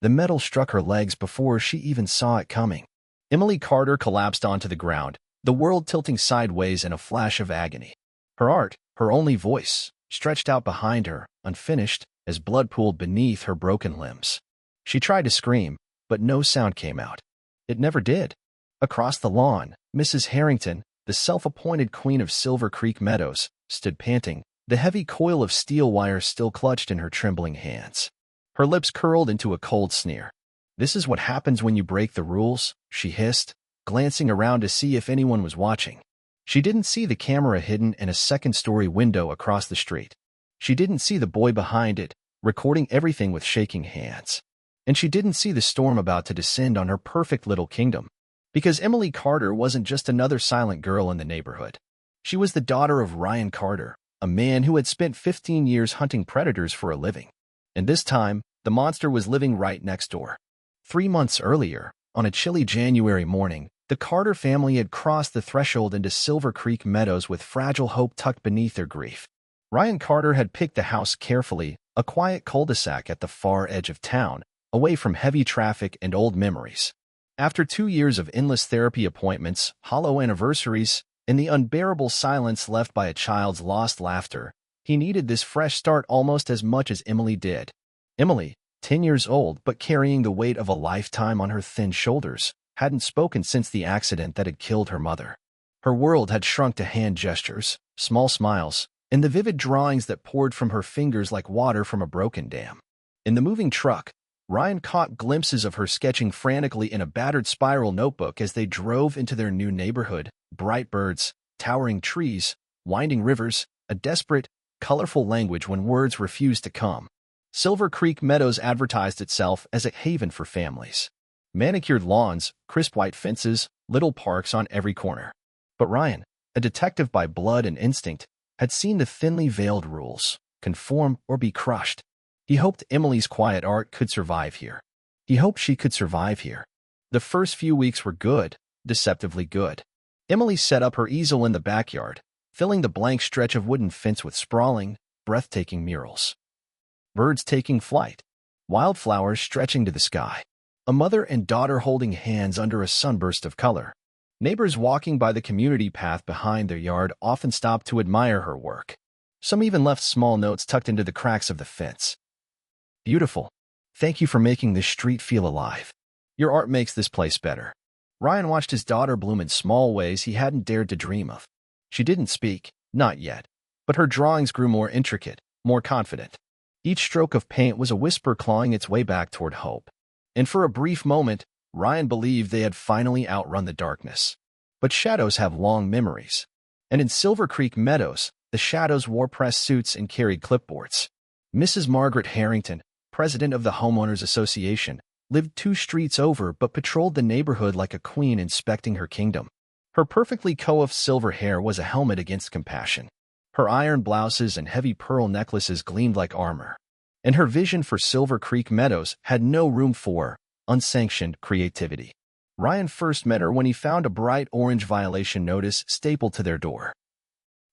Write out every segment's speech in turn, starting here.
The metal struck her legs before she even saw it coming. Emily Carter collapsed onto the ground, the world tilting sideways in a flash of agony. Her art, her only voice, stretched out behind her, unfinished, as blood pooled beneath her broken limbs. She tried to scream, but no sound came out. It never did. Across the lawn, Mrs. Harrington, the self-appointed queen of Silver Creek Meadows, stood panting, the heavy coil of steel wire still clutched in her trembling hands. Her lips curled into a cold sneer. "This is what happens when you break the rules," she hissed, glancing around to see if anyone was watching. She didn't see the camera hidden in a second-story window across the street. She didn't see the boy behind it, recording everything with shaking hands. And she didn't see the storm about to descend on her perfect little kingdom. Because Emily Carter wasn't just another silent girl in the neighborhood. She was the daughter of Ryan Carter, a man who had spent 15 years hunting predators for a living. And this time, the monster was living right next door. 3 months earlier, on a chilly January morning, the Carter family had crossed the threshold into Silver Creek Meadows with fragile hope tucked beneath their grief. Ryan Carter had picked the house carefully, a quiet cul-de-sac at the far edge of town, away from heavy traffic and old memories. After 2 years of endless therapy appointments, hollow anniversaries, and the unbearable silence left by a child's lost laughter, he needed this fresh start almost as much as Emily did. Emily, 10 years old but carrying the weight of a lifetime on her thin shoulders, hadn't spoken since the accident that had killed her mother. Her world had shrunk to hand gestures, small smiles, and the vivid drawings that poured from her fingers like water from a broken dam. In the moving truck, Ryan caught glimpses of her sketching frantically in a battered spiral notebook as they drove into their new neighborhood: bright birds, towering trees, winding rivers, a desperate, colorful language when words refused to come. Silver Creek Meadows advertised itself as a haven for families. Manicured lawns, crisp white fences, little parks on every corner. But Ryan, a detective by blood and instinct, had seen the thinly veiled rules: conform or be crushed. He hoped Emily's quiet art could survive here. He hoped she could survive here. The first few weeks were good, deceptively good. Emily set up her easel in the backyard, filling the blank stretch of wooden fence with sprawling, breathtaking murals. Birds taking flight, wildflowers stretching to the sky, a mother and daughter holding hands under a sunburst of color. Neighbors walking by the community path behind their yard often stopped to admire her work. Some even left small notes tucked into the cracks of the fence. "Beautiful. Thank you for making this street feel alive. Your art makes this place better." Ryan watched his daughter bloom in small ways he hadn't dared to dream of. She didn't speak, not yet, but her drawings grew more intricate, more confident. Each stroke of paint was a whisper clawing its way back toward hope. And for a brief moment, Ryan believed they had finally outrun the darkness. But shadows have long memories. And in Silver Creek Meadows, the shadows wore press suits and carried clipboards. Mrs. Margaret Harrington, president of the Homeowners Association, lived 2 streets over but patrolled the neighborhood like a queen inspecting her kingdom. Her perfectly coiffed silver hair was a helmet against compassion. Her iron blouses and heavy pearl necklaces gleamed like armor. And her vision for Silver Creek Meadows had no room for unsanctioned creativity. Ryan first met her when he found a bright orange violation notice stapled to their door.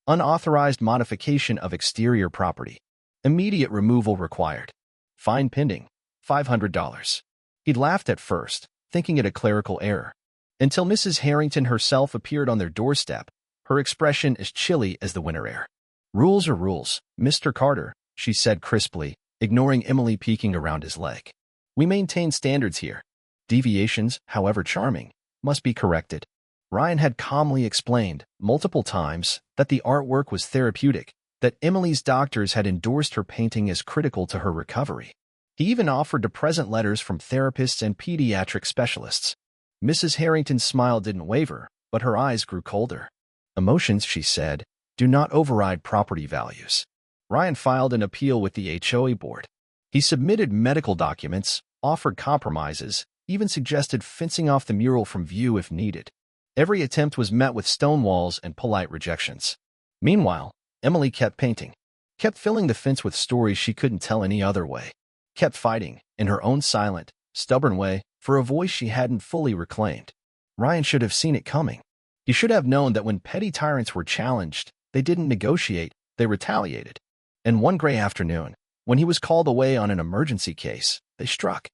Unauthorized modification of exterior property. Immediate removal required. Fine pending. $500. He'd laughed at first, thinking it a clerical error, until Mrs. Harrington herself appeared on their doorstep, her expression as chilly as the winter air. "Rules are rules, Mr. Carter," she said crisply, ignoring Emily peeking around his leg. "We maintain standards here. Deviations, however charming, must be corrected." Ryan had calmly explained, multiple times, that the artwork was therapeutic, that Emily's doctors had endorsed her painting as critical to her recovery. He even offered to present letters from therapists and pediatric specialists. Mrs. Harrington's smile didn't waver, but her eyes grew colder. "Emotions," she said, "do not override property values." Ryan filed an appeal with the HOA board. He submitted medical documents, offered compromises, even suggested fencing off the mural from view if needed. Every attempt was met with stone walls and polite rejections. Meanwhile, Emily kept painting, kept filling the fence with stories she couldn't tell any other way, kept fighting, in her own silent, stubborn way, for a voice she hadn't fully reclaimed. Ryan should have seen it coming. He should have known that when petty tyrants were challenged, they didn't negotiate, they retaliated. And one gray afternoon, when he was called away on an emergency case, they struck.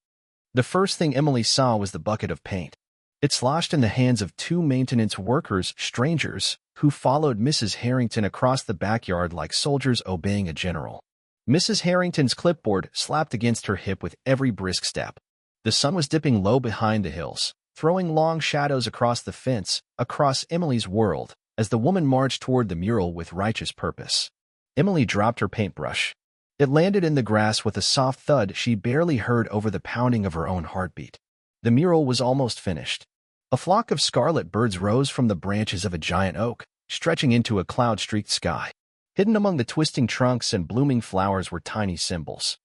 The first thing Emily saw was the bucket of paint. It sloshed in the hands of two maintenance workers, strangers, who followed Mrs. Harrington across the backyard like soldiers obeying a general. Mrs. Harrington's clipboard slapped against her hip with every brisk step. The sun was dipping low behind the hills, throwing long shadows across the fence, across Emily's world, as the woman marched toward the mural with righteous purpose. Emily dropped her paintbrush. It landed in the grass with a soft thud she barely heard over the pounding of her own heartbeat. The mural was almost finished. A flock of scarlet birds rose from the branches of a giant oak, stretching into a cloud-streaked sky. Hidden among the twisting trunks and blooming flowers were tiny symbols.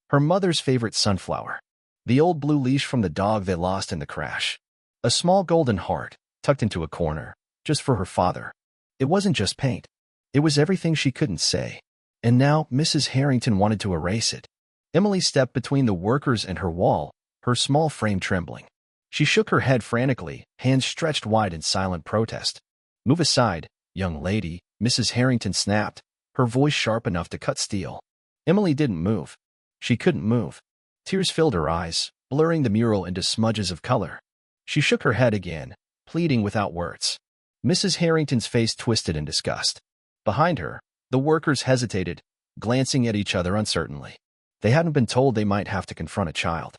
Her mother's favorite sunflower. The old blue leash from the dog they lost in the crash. A small golden heart, tucked into a corner, just for her father. It wasn't just paint. It was everything she couldn't say. And now Mrs. Harrington wanted to erase it. Emily stepped between the workers and her wall, her small frame trembling. She shook her head frantically, hands stretched wide in silent protest. "Move aside, young lady," Mrs. Harrington snapped, her voice sharp enough to cut steel. Emily didn't move. She couldn't move. Tears filled her eyes, blurring the mural into smudges of color. She shook her head again, pleading without words. Mrs. Harrington's face twisted in disgust. Behind her, the workers hesitated, glancing at each other uncertainly. They hadn't been told they might have to confront a child.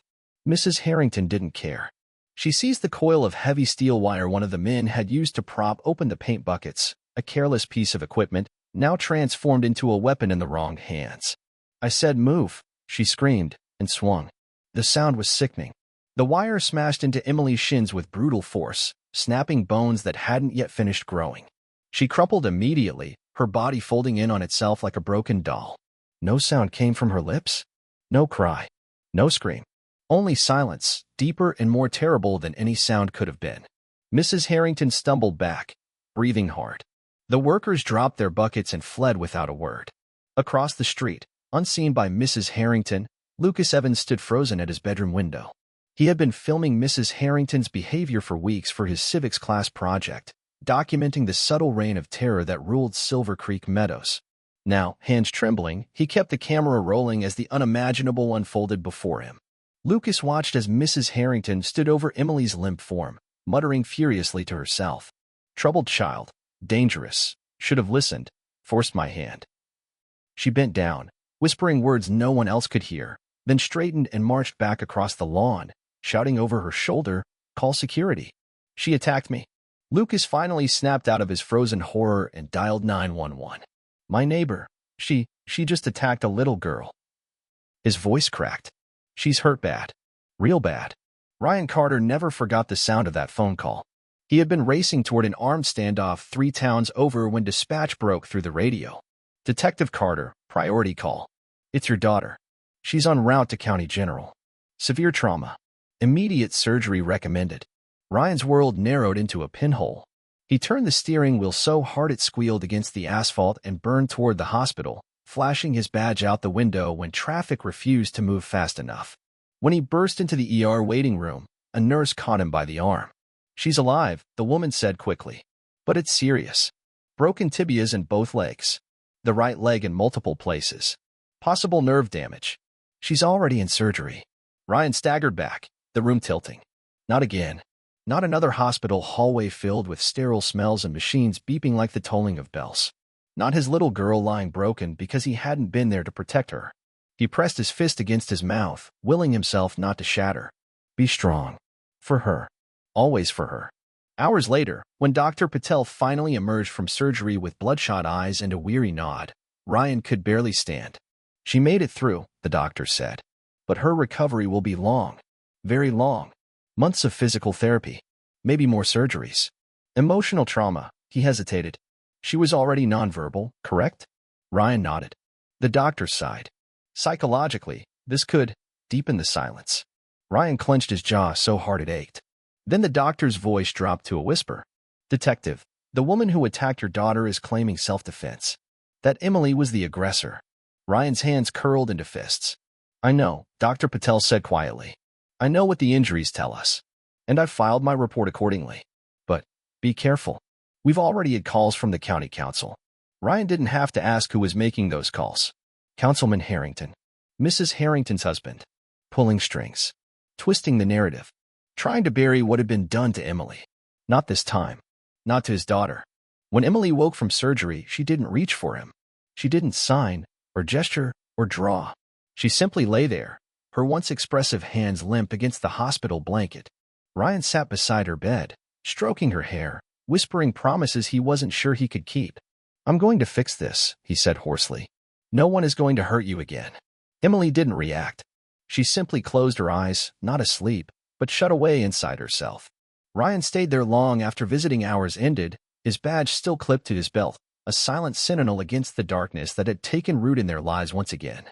Mrs. Harrington didn't care. She seized the coil of heavy steel wire one of the men had used to prop open the paint buckets, a careless piece of equipment, now transformed into a weapon in the wrong hands. "I said move," she screamed, and swung. The sound was sickening. The wire smashed into Emily's shins with brutal force, snapping bones that hadn't yet finished growing. She crumpled immediately, her body folding in on itself like a broken doll. No sound came from her lips. No cry. No scream. Only silence, deeper and more terrible than any sound could have been. Mrs. Harrington stumbled back, breathing hard. The workers dropped their buckets and fled without a word. Across the street, unseen by Mrs. Harrington, Lucas Evans stood frozen at his bedroom window. He had been filming Mrs. Harrington's behavior for weeks for his civics class project, documenting the subtle reign of terror that ruled Silver Creek Meadows. Now, hands trembling, he kept the camera rolling as the unimaginable unfolded before him. Lucas watched as Mrs. Harrington stood over Emily's limp form, muttering furiously to herself. "Troubled child. Dangerous. Should have listened. Forced my hand." She bent down, whispering words no one else could hear, then straightened and marched back across the lawn, shouting over her shoulder, "Call security. She attacked me." Lucas finally snapped out of his frozen horror and dialed 911. "My neighbor. She just attacked a little girl." His voice cracked. "She's hurt bad. Real bad." Ryan Carter never forgot the sound of that phone call. He had been racing toward an armed standoff 3 towns over when dispatch broke through the radio. "Detective Carter, priority call. It's your daughter. She's en route to County General. Severe trauma. Immediate surgery recommended." Ryan's world narrowed into a pinhole. He turned the steering wheel so hard it squealed against the asphalt and burned toward the hospital, flashing his badge out the window when traffic refused to move fast enough. When he burst into the ER waiting room, a nurse caught him by the arm. "She's alive," the woman said quickly. "But it's serious. Broken tibias in both legs. The right leg in multiple places. Possible nerve damage. She's already in surgery." Ryan staggered back, the room tilting. Not again. Not another hospital hallway filled with sterile smells and machines beeping like the tolling of bells. Not his little girl lying broken because he hadn't been there to protect her. He pressed his fist against his mouth, willing himself not to shatter. Be strong. For her. Always for her. Hours later, when Dr. Patel finally emerged from surgery with bloodshot eyes and a weary nod, Ryan could barely stand. "She made it through," the doctor said. "But her recovery will be long. Very long. Months of physical therapy. Maybe more surgeries. Emotional trauma," he hesitated. "She was already nonverbal, correct?" Ryan nodded. The doctor sighed. "Psychologically, this could deepen the silence." Ryan clenched his jaw so hard it ached. Then the doctor's voice dropped to a whisper. "Detective, the woman who attacked your daughter is claiming self-defense. That Emily was the aggressor." Ryan's hands curled into fists. "I know," Dr. Patel said quietly. "I know what the injuries tell us. And I've filed my report accordingly. But be careful. We've already had calls from the county council." Ryan didn't have to ask who was making those calls. Councilman Harrington. Mrs. Harrington's husband. Pulling strings. twisting the narrative, trying to bury what had been done to Emily. Not this time. Not to his daughter. When Emily woke from surgery, she didn't reach for him. She didn't sign, or gesture, or draw. She simply lay there, her once expressive hands limp against the hospital blanket. Ryan sat beside her bed, stroking her hair, whispering promises he wasn't sure he could keep. "I'm going to fix this," he said hoarsely. "No one is going to hurt you again." Emily didn't react. She simply closed her eyes, not asleep, but shut away inside herself. Ryan stayed there long after visiting hours ended, his badge still clipped to his belt, a silent sentinel against the darkness that had taken root in their lives once again.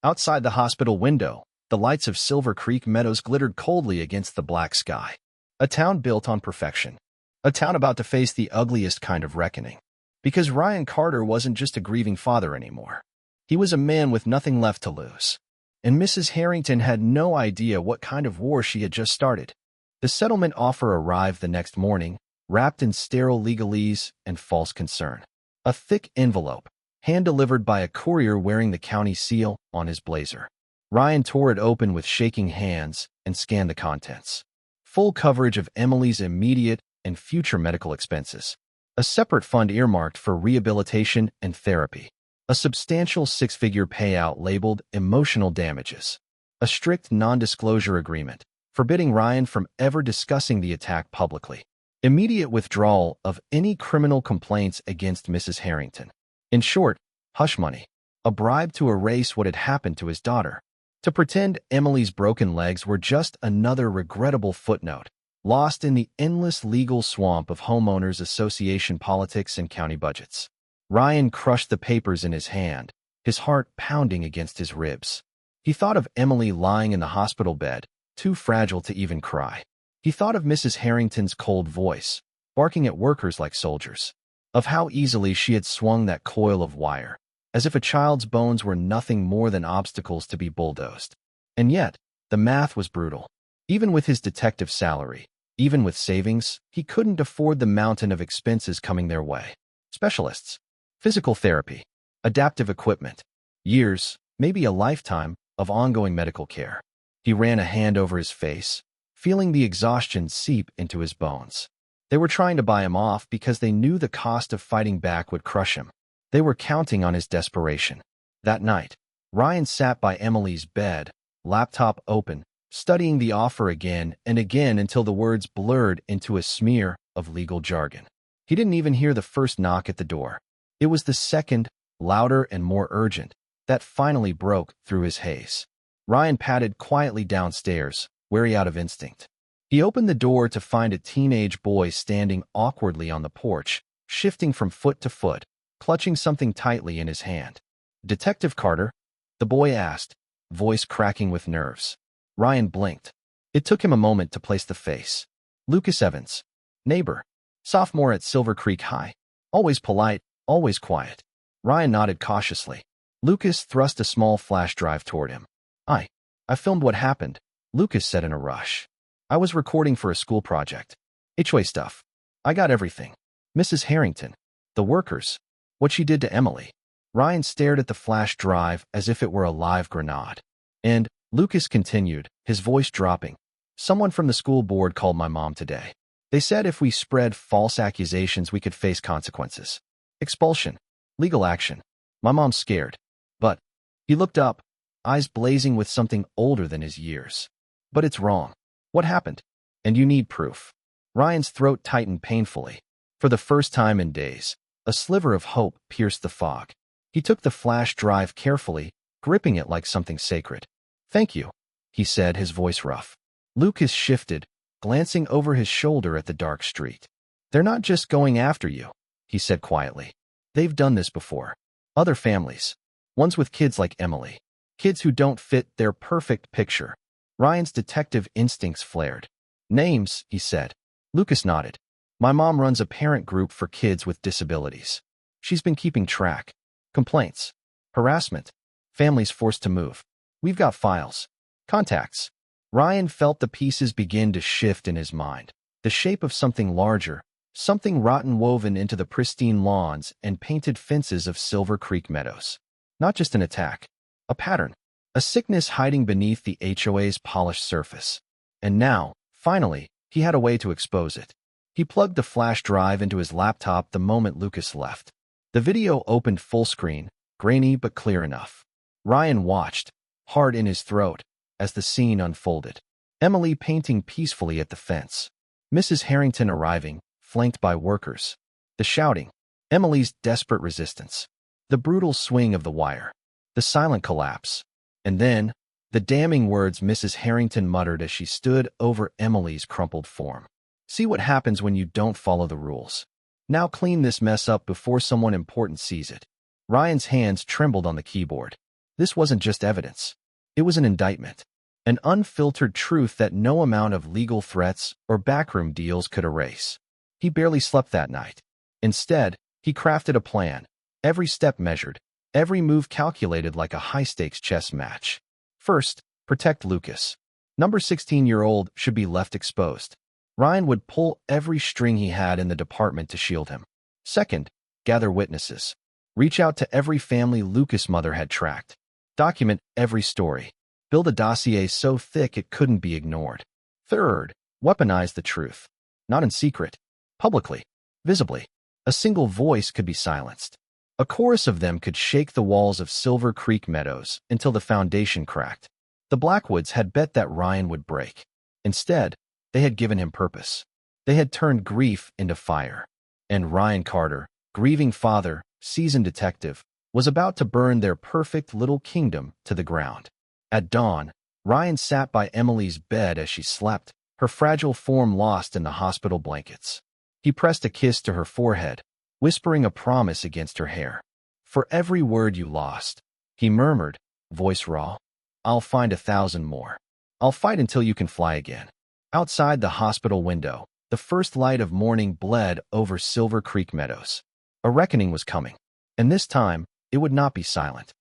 Outside the hospital window, the lights of Silver Creek Meadows glittered coldly against the black sky. A town built on perfection. A town about to face the ugliest kind of reckoning. Because Ryan Carter wasn't just a grieving father anymore. He was a man with nothing left to lose. And Mrs. Harrington had no idea what kind of war she had just started. The settlement offer arrived the next morning, wrapped in sterile legalese and false concern. A thick envelope, hand-delivered by a courier wearing the county seal on his blazer. Ryan tore it open with shaking hands and scanned the contents. Full coverage of Emily's immediate and future medical expenses. A separate fund earmarked for rehabilitation and therapy. A substantial six-figure payout labeled emotional damages. A strict non-disclosure agreement, forbidding Ryan from ever discussing the attack publicly. Immediate withdrawal of any criminal complaints against Mrs. Harrington. In short, hush money. A bribe to erase what had happened to his daughter. To pretend Emily's broken legs were just another regrettable footnote, lost in the endless legal swamp of homeowners association politics and county budgets. Ryan crushed the papers in his hand, his heart pounding against his ribs. He thought of Emily lying in the hospital bed, too fragile to even cry. He thought of Mrs. Harrington's cold voice, barking at workers like soldiers. Of how easily she had swung that coil of wire, as if a child's bones were nothing more than obstacles to be bulldozed. And yet, the math was brutal. Even with his detective salary, even with savings, he couldn't afford the mountain of expenses coming their way. Specialists, physical therapy, adaptive equipment, years, maybe a lifetime, of ongoing medical care. He ran a hand over his face, feeling the exhaustion seep into his bones. They were trying to buy him off because they knew the cost of fighting back would crush him. They were counting on his desperation. That night, Ryan sat by Emily's bed, laptop open, studying the offer again and again until the words blurred into a smear of legal jargon. He didn't even hear the first knock at the door. It was the second, louder and more urgent, that finally broke through his haze. Ryan padded quietly downstairs, wary out of instinct. He opened the door to find a teenage boy standing awkwardly on the porch, shifting from foot to foot, clutching something tightly in his hand. "Detective Carter?" the boy asked, voice cracking with nerves. Ryan blinked. It took him a moment to place the face. Lucas Evans, neighbor, sophomore at Silver Creek High. Always polite, always quiet. Ryan nodded cautiously. Lucas thrust a small flash drive toward him. I filmed what happened," Lucas said in a rush. "I was recording for a school project. HOA stuff. I got everything. Mrs. Harrington, the workers, what she did to Emily." Ryan stared at the flash drive as if it were a live grenade. "And," Lucas continued, his voice dropping, "someone from the school board called my mom today. They said if we spread false accusations we could face consequences. Expulsion. Legal action. My mom's scared. But," he looked up, eyes blazing with something older than his years. "But it's wrong. What happened? And you need proof." Ryan's throat tightened painfully. For the first time in days, a sliver of hope pierced the fog. He took the flash drive carefully, gripping it like something sacred. "Thank you," he said, his voice rough. Lucas shifted, glancing over his shoulder at the dark street. "They're not just going after you," he said quietly. "They've done this before. Other families. Ones with kids like Emily. Kids who don't fit their perfect picture." Ryan's detective instincts flared. "Names," he said. Lucas nodded. "My mom runs a parent group for kids with disabilities. She's been keeping track. Complaints. Harassment. Families forced to move. We've got files. Contacts." Ryan felt the pieces begin to shift in his mind. The shape of something larger, something rotten woven into the pristine lawns and painted fences of Silver Creek Meadows. Not just an attack. A pattern. A sickness hiding beneath the HOA's polished surface. And now, finally, he had a way to expose it. He plugged the flash drive into his laptop the moment Lucas left. The video opened full screen, grainy but clear enough. Ryan watched, heart in his throat, as the scene unfolded. Emily painting peacefully at the fence. Mrs. Harrington arriving, flanked by workers. The shouting. Emily's desperate resistance. The brutal swing of the wire. The silent collapse. And then, the damning words Mrs. Harrington muttered as she stood over Emily's crumpled form. See what happens when you don't follow the rules. Now clean this mess up before someone important sees it. Ryan's hands trembled on the keyboard. This wasn't just evidence. It was an indictment. An unfiltered truth that no amount of legal threats or backroom deals could erase. He barely slept that night. Instead, he crafted a plan, every step measured, every move calculated like a high-stakes chess match. First, protect Lucas. Number 16-year-old should be left exposed. Ryan would pull every string he had in the department to shield him. Second, gather witnesses. Reach out to every family Lucas' mother had tracked. Document every story. Build a dossier so thick it couldn't be ignored. Third, weaponize the truth. Not in secret. Publicly. Visibly. A single voice could be silenced. A chorus of them could shake the walls of Silver Creek Meadows until the foundation cracked. The Blackwoods had bet that Ryan would break. Instead, they had given him purpose. They had turned grief into fire. And Ryan Carter, grieving father, seasoned detective, was about to burn their perfect little kingdom to the ground. At dawn, Ryan sat by Emily's bed as she slept, her fragile form lost in the hospital blankets. He pressed a kiss to her forehead, whispering a promise against her hair. For every word you lost, he murmured, voice raw, I'll find 1,000 more. I'll fight until you can fly again. Outside the hospital window, the first light of morning bled over Silver Creek Meadows. A reckoning was coming, and this time, it would not be silent.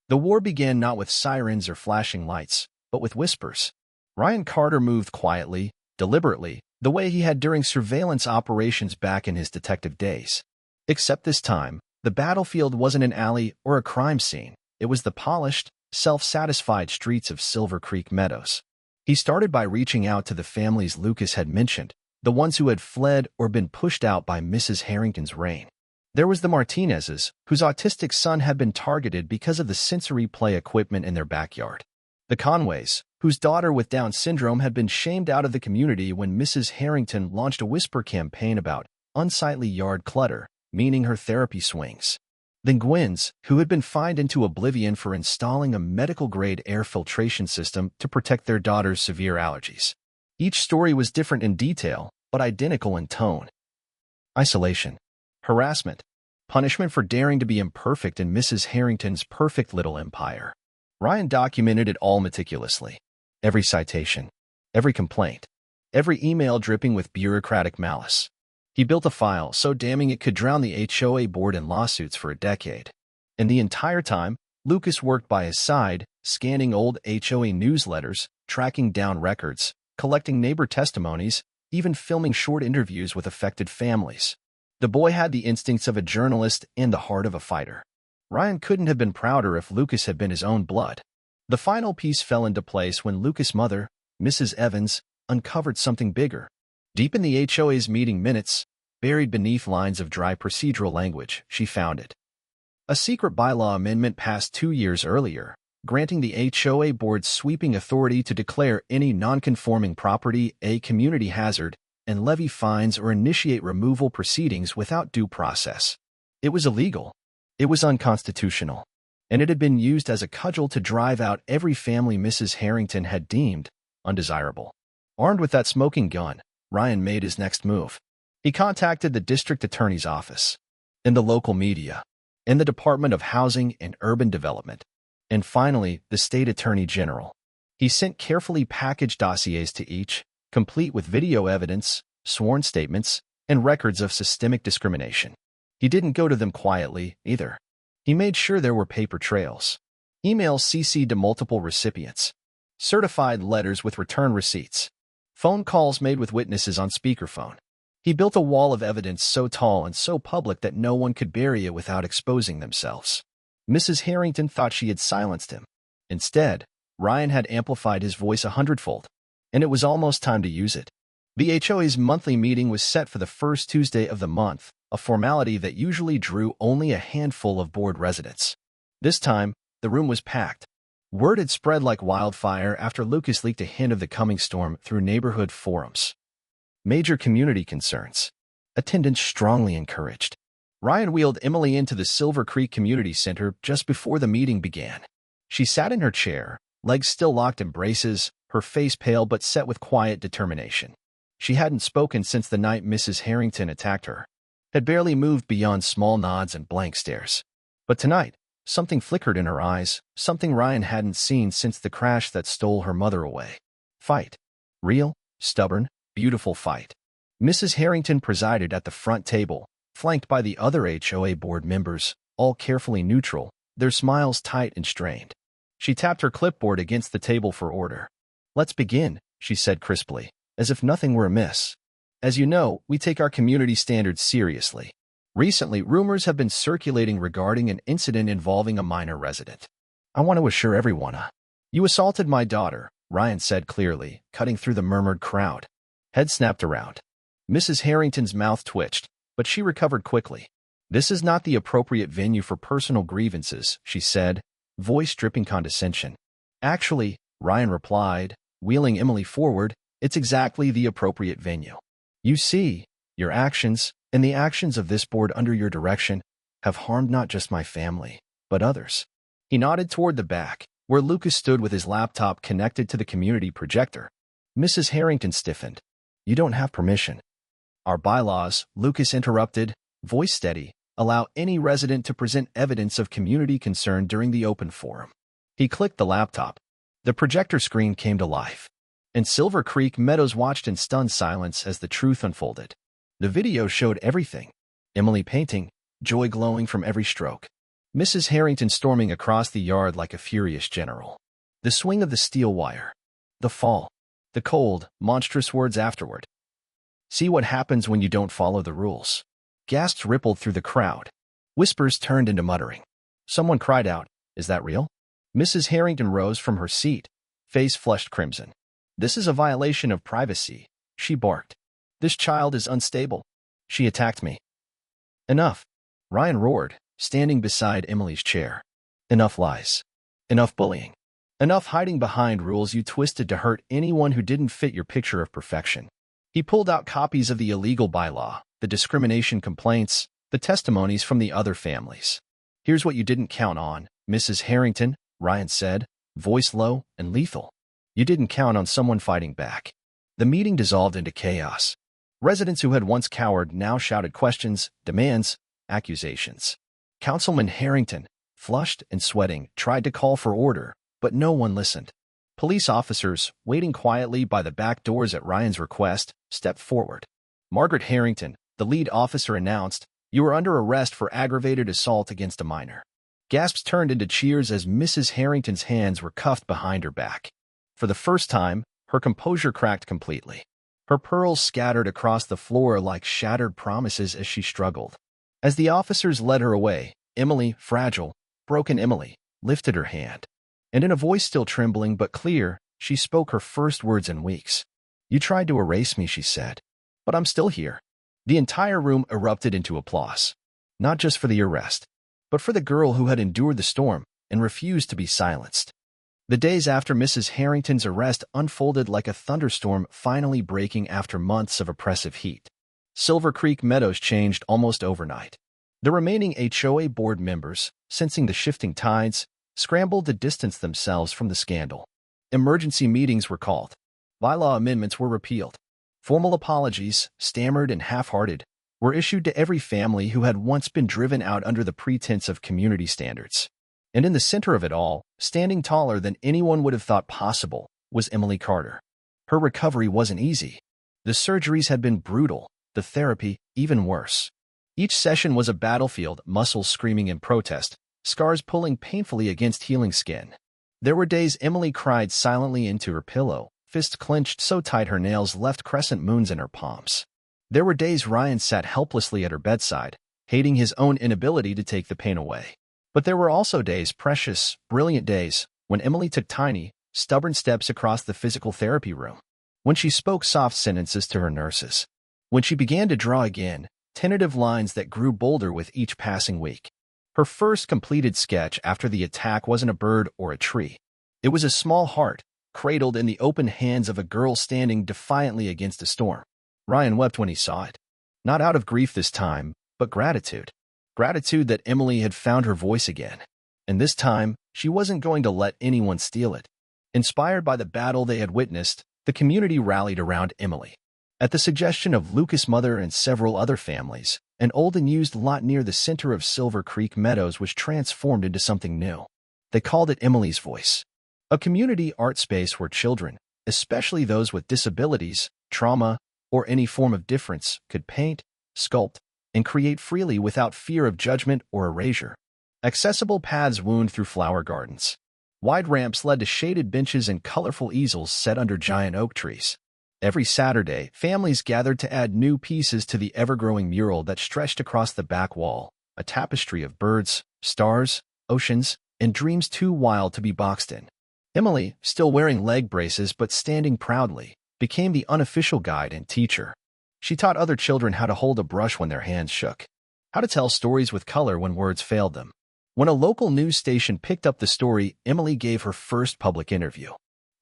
The war began not with sirens or flashing lights, but with whispers. Ryan Carter moved quietly, deliberately, the way he had during surveillance operations back in his detective days. Except this time, the battlefield wasn't an alley or a crime scene. It was the polished, self-satisfied streets of Silver Creek Meadows. He started by reaching out to the families Lucas had mentioned, the ones who had fled or been pushed out by Mrs. Harrington's reign. There was the Martinezes, whose autistic son had been targeted because of the sensory play equipment in their backyard. The Conways, whose daughter with Down syndrome had been shamed out of the community when Mrs. Harrington launched a whisper campaign about unsightly yard clutter, meaning her therapy swings. Then Gwen's, who had been fined into oblivion for installing a medical-grade air filtration system to protect their daughter's severe allergies. Each story was different in detail, but identical in tone. Isolation. Harassment. Punishment for daring to be imperfect in Mrs. Harrington's perfect little empire. Ryan documented it all meticulously. Every citation. Every complaint. Every email dripping with bureaucratic malice. He built a file so damning it could drown the HOA board in lawsuits for a decade. And the entire time, Lucas worked by his side, scanning old HOA newsletters, tracking down records, collecting neighbor testimonies, even filming short interviews with affected families. The boy had the instincts of a journalist and the heart of a fighter. Ryan couldn't have been prouder if Lucas had been his own blood. The final piece fell into place when Lucas' mother, Mrs. Evans, uncovered something bigger. Deep in the HOA's meeting minutes, buried beneath lines of dry procedural language, she found it. A secret bylaw amendment passed 2 years earlier, granting the HOA board sweeping authority to declare any non-conforming property a community hazard and levy fines or initiate removal proceedings without due process. It was illegal. It was unconstitutional. And it had been used as a cudgel to drive out every family Mrs. Harrington had deemed undesirable. Armed with that smoking gun, Ryan made his next move. He contacted the district attorney's office, and the local media, and the Department of Housing and Urban Development, and finally, the state attorney general. He sent carefully packaged dossiers to each, complete with video evidence, sworn statements, and records of systemic discrimination. He didn't go to them quietly, either. He made sure there were paper trails, emails CC'd to multiple recipients, certified letters with return receipts, phone calls made with witnesses on speakerphone. He built a wall of evidence so tall and so public that no one could bury it without exposing themselves. Mrs. Harrington thought she had silenced him. Instead, Ryan had amplified his voice 100-fold. and it was almost time to use it. The HOA's monthly meeting was set for the first Tuesday of the month, a formality that usually drew only a handful of board residents. This time, the room was packed. Word had spread like wildfire after Lucas leaked a hint of the coming storm through neighborhood forums. Major community concerns. Attendance strongly encouraged. Ryan wheeled Emily into the Silver Creek Community Center just before the meeting began. She sat in her chair, legs still locked in braces, her face pale but set with quiet determination. She hadn't spoken since the night Mrs. Harrington attacked her, had barely moved beyond small nods and blank stares. But tonight, something flickered in her eyes, something Ryan hadn't seen since the crash that stole her mother away. Fight. Real, stubborn, beautiful fight. Mrs. Harrington presided at the front table, flanked by the other HOA board members, all carefully neutral, their smiles tight and strained. She tapped her clipboard against the table for order. "Let's begin," she said crisply, as if nothing were amiss. "As you know, we take our community standards seriously. Recently, rumors have been circulating regarding an incident involving a minor resident. I want to assure everyone, you assaulted my daughter," Ryan said clearly, cutting through the murmured crowd. Head snapped around. Mrs. Harrington's mouth twitched, but she recovered quickly. "This is not the appropriate venue for personal grievances," she said, voice dripping condescension. "Actually," Ryan replied, wheeling Emily forward, "it's exactly the appropriate venue. You see, your actions, and the actions of this board under your direction, have harmed not just my family, but others." He nodded toward the back, where Lucas stood with his laptop connected to the community projector. Mrs. Harrington stiffened. "You don't have permission." "Our bylaws," Lucas interrupted, voice steady, "allow any resident to present evidence of community concern during the open forum." He clicked the laptop. The projector screen came to life, and Silver Creek Meadows watched in stunned silence as the truth unfolded. The video showed everything. Emily painting, joy glowing from every stroke. Mrs. Harrington storming across the yard like a furious general. The swing of the steel wire. The fall. The cold, monstrous words afterward. "See what happens when you don't follow the rules." Gasps rippled through the crowd. Whispers turned into muttering. Someone cried out, "Is that real?" Mrs. Harrington rose from her seat, face flushed crimson. "This is a violation of privacy," she barked. "This child is unstable. She attacked me." "Enough," Ryan roared, standing beside Emily's chair. "Enough lies. Enough bullying. Enough hiding behind rules you twisted to hurt anyone who didn't fit your picture of perfection." He pulled out copies of the illegal bylaw, the discrimination complaints, the testimonies from the other families. "Here's what you didn't count on, Mrs. Harrington," Ryan said, voice low and lethal. "You didn't count on someone fighting back." The meeting dissolved into chaos. Residents who had once cowered now shouted questions, demands, accusations. Councilman Harrington, flushed and sweating, tried to call for order, but no one listened. Police officers, waiting quietly by the back doors at Ryan's request, stepped forward. Margaret Harrington, the lead officer, announced, "You are under arrest for aggravated assault against a minor." Gasps turned into cheers as Mrs. Harrington's hands were cuffed behind her back. For the first time, her composure cracked completely. Her pearls scattered across the floor like shattered promises as she struggled. As the officers led her away, Emily, fragile, broken Emily, lifted her hand. And in a voice still trembling but clear, she spoke her first words in weeks. "You tried to erase me," she said. "But I'm still here." The entire room erupted into applause. Not just for the arrest, but for the girl who had endured the storm and refused to be silenced. The days after Mrs. Harrington's arrest unfolded like a thunderstorm finally breaking after months of oppressive heat. Silver Creek Meadows changed almost overnight. The remaining HOA board members, sensing the shifting tides, scrambled to distance themselves from the scandal. Emergency meetings were called. Bylaw amendments were repealed. Formal apologies, stammered and half-hearted, were issued to every family who had once been driven out under the pretense of community standards. And in the center of it all, standing taller than anyone would have thought possible, was Emily Carter. Her recovery wasn't easy. The surgeries had been brutal, the therapy even worse. Each session was a battlefield, muscles screaming in protest, scars pulling painfully against healing skin. There were days Emily cried silently into her pillow, fists clenched so tight her nails left crescent moons in her palms. There were days Ryan sat helplessly at her bedside, hating his own inability to take the pain away. But there were also days, precious, brilliant days, when Emily took tiny, stubborn steps across the physical therapy room. when she spoke soft sentences to her nurses, when she began to draw again, tentative lines that grew bolder with each passing week. Her first completed sketch after the attack wasn't a bird or a tree. It was a small heart, cradled in the open hands of a girl standing defiantly against a storm. Ryan wept when he saw it. Not out of grief this time, but gratitude. Gratitude that Emily had found her voice again. And this time, she wasn't going to let anyone steal it. Inspired by the battle they had witnessed, the community rallied around Emily. At the suggestion of Lucas' mother and several other families, an old and used lot near the center of Silver Creek Meadows was transformed into something new. They called it Emily's Voice, a community art space where children, especially those with disabilities, trauma, or any form of difference, could paint, sculpt, and create freely without fear of judgment or erasure. Accessible paths wound through flower gardens. Wide ramps led to shaded benches and colorful easels set under giant oak trees. Every Saturday, families gathered to add new pieces to the ever-growing mural that stretched across the back wall, a tapestry of birds, stars, oceans, and dreams too wild to be boxed in. Emily, still wearing leg braces but standing proudly, became the unofficial guide and teacher. She taught other children how to hold a brush when their hands shook, how to tell stories with color when words failed them. When a local news station picked up the story, Emily gave her first public interview.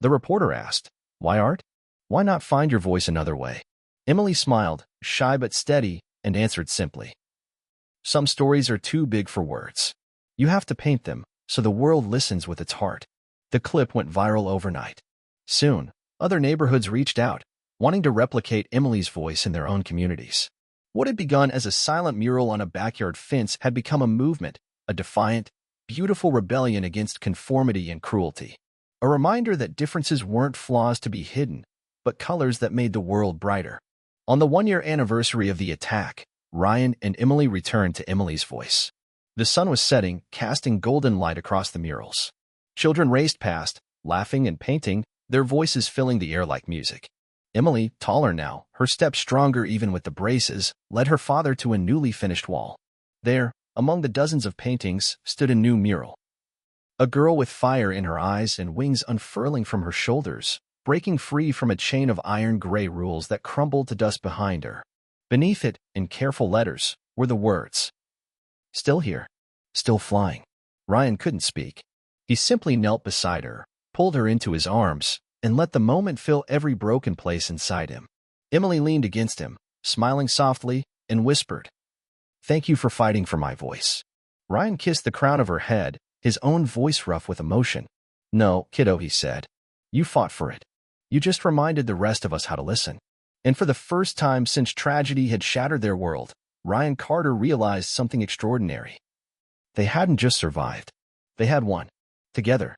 The reporter asked, "Why art? Why not find your voice another way?" Emily smiled, shy but steady, and answered simply, "Some stories are too big for words. You have to paint them, so the world listens with its heart." The clip went viral overnight. Soon, other neighborhoods reached out, wanting to replicate Emily's voice in their own communities. What had begun as a silent mural on a backyard fence had become a movement, a defiant, beautiful rebellion against conformity and cruelty. A reminder that differences weren't flaws to be hidden, but colors that made the world brighter. On the one-year anniversary of the attack, Ryan and Emily returned to Emily's Voice. The sun was setting, casting golden light across the murals. Children raced past, laughing and painting, their voices filling the air like music. Emily, taller now, her steps stronger even with the braces, led her father to a newly finished wall. There, among the dozens of paintings, stood a new mural. A girl with fire in her eyes and wings unfurling from her shoulders, breaking free from a chain of iron gray rules that crumbled to dust behind her. Beneath it, in careful letters, were the words, "Still here, still flying." Ryan couldn't speak. He simply knelt beside her, pulled her into his arms, and let the moment fill every broken place inside him. Emily leaned against him, smiling softly, and whispered, "Thank you for fighting for my voice." Ryan kissed the crown of her head, his own voice rough with emotion. "No, kiddo," he said. "You fought for it. You just reminded the rest of us how to listen." And for the first time since tragedy had shattered their world, Ryan Carter realized something extraordinary. They hadn't just survived. They had won. Together.